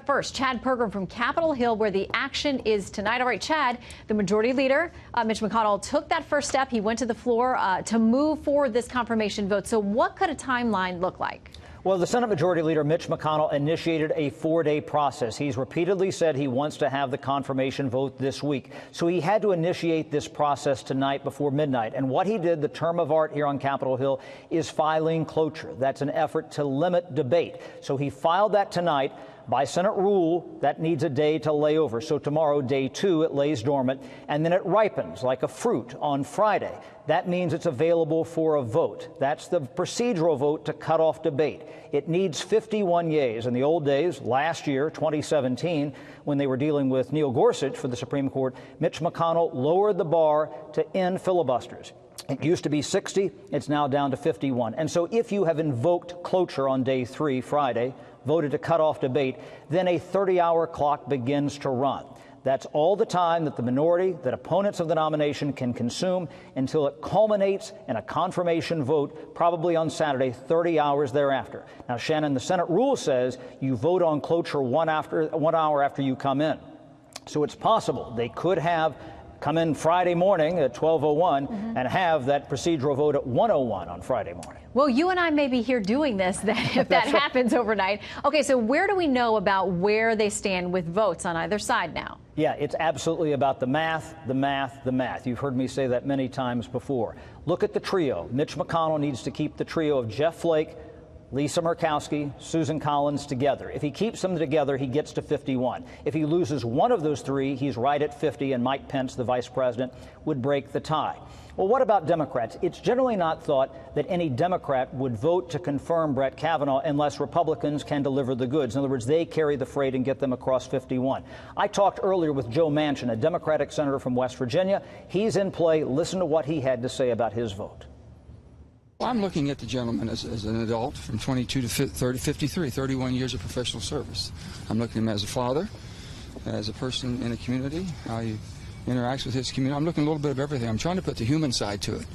first, Chad Pergram from Capitol Hill, where the action is tonight. All right, Chad, the Majority Leader, Mitch McConnell, took that first step. He went to the floor to move forward this confirmation vote. So what could a timeline look like? Well, the Senate Majority Leader Mitch McConnell initiated a 4-day process. He's repeatedly said he wants to have the confirmation vote this week. So he had to initiate this process tonight before midnight. And what he did, the term of art here on Capitol Hill, is filing cloture. That's an effort to limit debate. So he filed that tonight. By Senate rule, that needs a day to lay over. So tomorrow, day 2, it lays dormant, and then it ripens like a fruit on Friday. That means it's available for a vote. That's the procedural vote to cut off debate. It needs 51 yeas. In the old days, last year, 2017, when they were dealing with Neil Gorsuch for the Supreme Court, Mitch McConnell lowered the bar to end filibusters. It used to be 60. It's now down to 51. And so if you have invoked cloture on day 3, Friday, voted to cut off debate, then a 30-hour clock begins to run. That's all the time that the minority, that opponents of the nomination can consume until it culminates in a confirmation vote, probably on Saturday, 30 hours thereafter. Now, Shannon, the Senate rule says you vote on cloture 1 hour after you come in. So it's possible they could have come in Friday morning at 12:01 and have that procedural vote at 1:01 on Friday morning. Well, you and I may be here doing this if that happens overnight. Okay, so where do we know about where they stand with votes on either side now? Yeah, it's absolutely about the math, the math, the math. You've heard me say that many times before. Look at the trio. Mitch McConnell needs to keep the trio of Jeff Flake, Lisa Murkowski, Susan Collins together. If he keeps them together, he gets to 51. If he loses one of those three, he's right at 50, and Mike Pence, the vice president, would break the tie. Well, what about Democrats? It's generally not thought that any Democrat would vote to confirm Brett Kavanaugh unless Republicans can deliver the goods. In other words, they carry the freight and get them across 51. I talked earlier with Joe Manchin, a Democratic senator from West Virginia. He's in play. Listen to what he had to say about his vote. I'm looking at the gentleman as an adult from 22 to 30, 53, 31 years of professional service. I'm looking at him as a father, as a person in the community, how he interacts with his community. I'm looking at a little bit of everything. I'm trying to put the human side to it.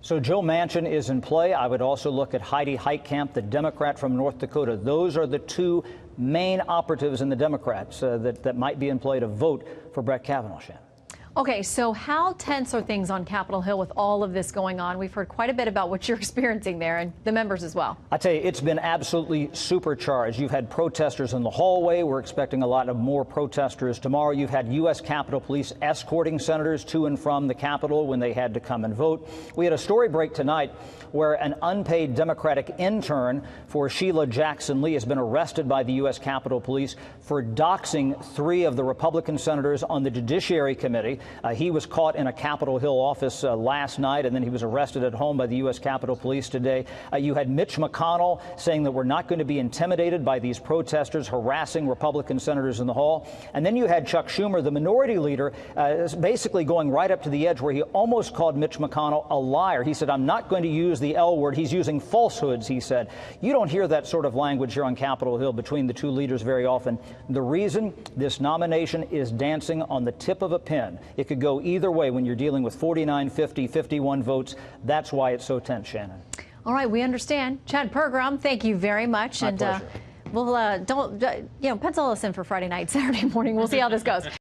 So Joe Manchin is in play. I would also look at Heidi Heitkamp, the Democrat from North Dakota. Those are the two main operatives in the Democrats that might be in play to vote for Brett Kavanaugh, Shannon. Okay, so how tense are things on Capitol Hill with all of this going on? We've heard quite a bit about what you're experiencing there, and the members as well. I tell you, it's been absolutely supercharged. You've had protesters in the hallway. We're expecting a lot of more protesters tomorrow. You've had U.S. Capitol Police escorting senators to and from the Capitol when they had to come and vote. We had a story break tonight where an unpaid Democratic intern for Sheila Jackson Lee has been arrested by the U.S. Capitol Police for doxing 3 of the Republican senators on the Judiciary Committee. He was caught in a Capitol Hill office last night, and then he was arrested at home by the U.S. Capitol Police today. You had Mitch McConnell saying that we're not going to be intimidated by these protesters harassing Republican senators in the hall. And then you had Chuck Schumer, the minority leader, basically going right up to the edge where he almost called Mitch McConnell a liar. He said, I'm not going to use the L word. He's using falsehoods, he said. You don't hear that sort of language here on Capitol Hill between the two leaders very often. The reason this nomination is dancing on the tip of a pin. It could go either way when you're dealing with 49, 50, 51 votes. That's why it's so tense, Shannon. All right, we understand. Chad Pergram, thank you very much. My pleasure. We'll pencil us in for Friday night, Saturday morning. We'll see how this goes.